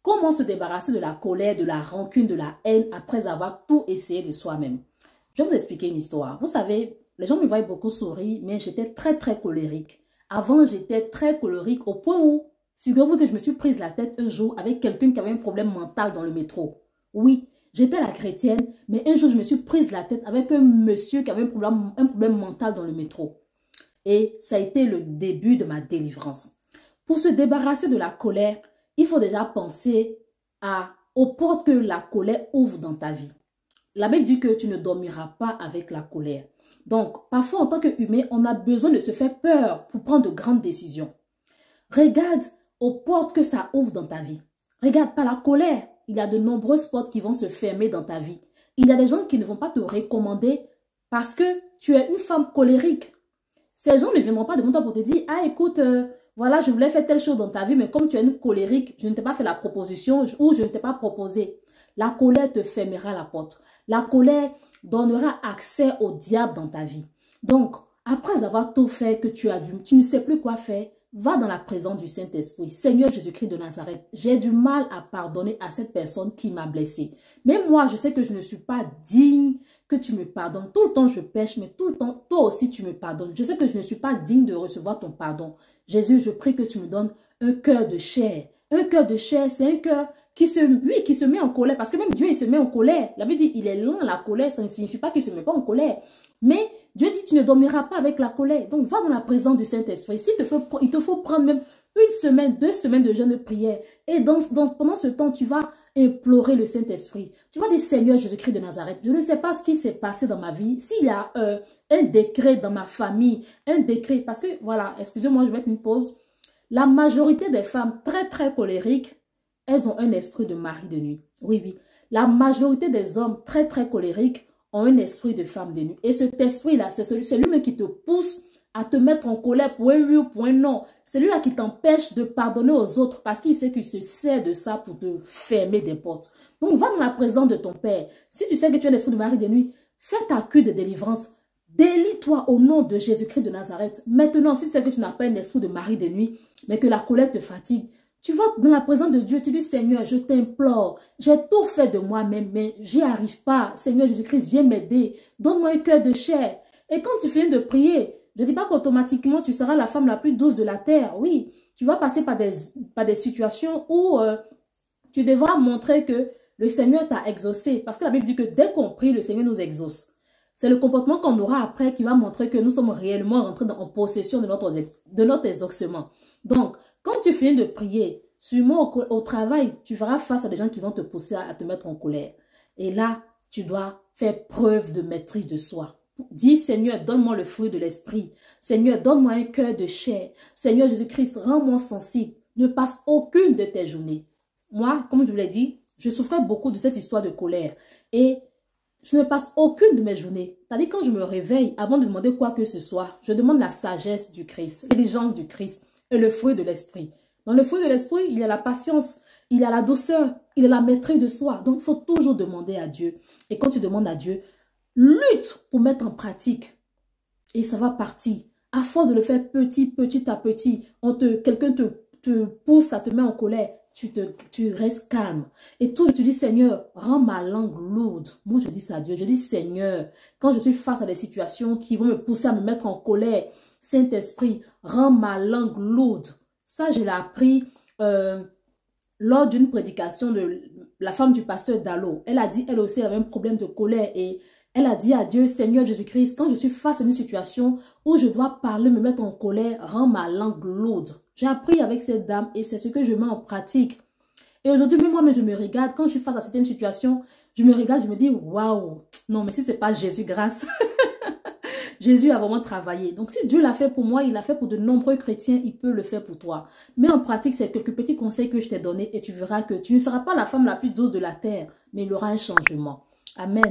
Comment se débarrasser de la colère, de la rancune, de la haine après avoir tout essayé de soi-même? Je vais vous expliquer une histoire. Vous savez, les gens me voient beaucoup sourire, mais j'étais très colérique. Avant, j'étais très colérique au point où, figurez-vous que je me suis prise la tête un jour avec quelqu'un qui avait un problème mental dans le métro. Oui, j'étais la chrétienne, mais un jour, je me suis prise la tête avec un monsieur qui avait un problème mental dans le métro. Et ça a été le début de ma délivrance. Pour se débarrasser de la colère, il faut déjà penser aux portes que la colère ouvre dans ta vie. La Bible dit que tu ne dormiras pas avec la colère. Donc, parfois, en tant qu'humain, on a besoin de se faire peur pour prendre de grandes décisions. Regarde aux portes que ça ouvre dans ta vie. Regarde pas la colère. Il y a de nombreuses portes qui vont se fermer dans ta vie. Il y a des gens qui ne vont pas te recommander parce que tu es une femme colérique. Ces gens ne viendront pas devant toi pour te dire « Ah, écoute, voilà, je voulais faire telle chose dans ta vie, mais comme tu es une colérique, je ne t'ai pas fait la proposition ou je ne t'ai pas proposé. » La colère te fermera la porte. La colère donnera accès au diable dans ta vie. Donc, après avoir tout fait que tu ne sais plus quoi faire, va dans la présence du Saint-Esprit. Seigneur Jésus-Christ de Nazareth, j'ai du mal à pardonner à cette personne qui m'a blessé. Mais moi, je sais que je ne suis pas digne que tu me pardonnes. Tout le temps, je pêche, mais tout le temps, toi aussi, tu me pardonnes. Je sais que je ne suis pas digne de recevoir ton pardon. Jésus, je prie que tu me donnes un cœur de chair. Un cœur de chair, c'est un cœur qui se met en colère. Parce que même Dieu, il se met en colère. La Bible dit, il est lent à la colère. Ça ne signifie pas qu'il ne se met pas en colère. Mais Dieu dit, tu ne dormiras pas avec la colère. Donc, va dans la présence du Saint-Esprit. Il te faut prendre même 1 semaine, 2 semaines de jeûne de prière. Et pendant ce temps, tu vas implorer le Saint-Esprit. Tu vas dire, Seigneur Jésus-Christ de Nazareth, je ne sais pas ce qui s'est passé dans ma vie. S'il y a un décret dans ma famille, un décret, parce que, voilà, excusez-moi, je vais mettre une pause. La majorité des femmes très colériques, elles ont un esprit de mari de nuit. Oui. La majorité des hommes très colériques ont un esprit de femme de nuit. Et cet esprit-là, c'est celui-là qui te pousse à te mettre en colère pour un oui ou pour un non. C'est lui-là qui t'empêche de pardonner aux autres parce qu'il sait qu'il se sert de ça pour te fermer des portes. Donc, va dans la présence de ton Père. Si tu sais que tu as l'esprit de mari de nuit, fais ta cure de délivrance. Délie-toi au nom de Jésus-Christ de Nazareth. Maintenant, si tu sais que tu n'as pas un esprit de mari de nuit, mais que la colère te fatigue, tu vas dans la présence de Dieu, tu dis, Seigneur, je t'implore, j'ai tout fait de moi-même, mais j'y arrive pas. Seigneur Jésus-Christ, viens m'aider. Donne-moi un cœur de chair. Et quand tu finis de prier, je ne dis pas qu'automatiquement, tu seras la femme la plus douce de la terre. Oui, tu vas passer par des situations où tu devras montrer que le Seigneur t'a exaucé. Parce que la Bible dit que dès qu'on prie, le Seigneur nous exauce. C'est le comportement qu'on aura après qui va montrer que nous sommes réellement rentrés en possession de notre exaucement. Donc, quand tu finis de prier, sûrement au travail, tu feras face à des gens qui vont te pousser à te mettre en colère. Et là, tu dois faire preuve de maîtrise de soi. Dis, Seigneur, donne-moi le fruit de l'esprit. Seigneur, donne-moi un cœur de chair. Seigneur Jésus-Christ, rends-moi sensible. Ne passe aucune de tes journées. Moi, comme je vous l'ai dit, je souffrais beaucoup de cette histoire de colère. Et je ne passe aucune de mes journées. C'est-à-dire quand je me réveille, avant de demander quoi que ce soit, je demande la sagesse du Christ, l'intelligence du Christ et le fruit de l'esprit. Dans le fruit de l'esprit, il y a la patience, il y a la douceur, il y a la maîtrise de soi. Donc, il faut toujours demander à Dieu. Et quand tu demandes à Dieu, lutte pour mettre en pratique. Et ça va partir. À force de le faire petit à petit, quelqu'un te pousse à te mettre en colère, tu restes calme. Et toujours tu dis, Seigneur, rends ma langue lourde. Moi, je dis ça à Dieu. Je dis, Seigneur, quand je suis face à des situations qui vont me pousser à me mettre en colère, Saint-Esprit, rends ma langue lourde. Ça, je l'ai appris lors d'une prédication de la femme du pasteur Dallot. Elle a dit, elle aussi, elle avait un problème de colère et elle a dit à Dieu, Seigneur Jésus-Christ, quand je suis face à une situation où je dois parler, me mettre en colère, rends ma langue lourde. J'ai appris avec cette dame et c'est ce que je mets en pratique. Et aujourd'hui, même moi, je me regarde, quand je suis face à certaines situations, je me regarde, je me dis, waouh, non, mais si c'est pas Jésus, grâce. Jésus a vraiment travaillé. Donc, si Dieu l'a fait pour moi, il l'a fait pour de nombreux chrétiens, il peut le faire pour toi. Mais en pratique, c'est quelques petits conseils que je t'ai donnés et tu verras que tu ne seras pas la femme la plus douce de la terre, mais il y aura un changement. Amen.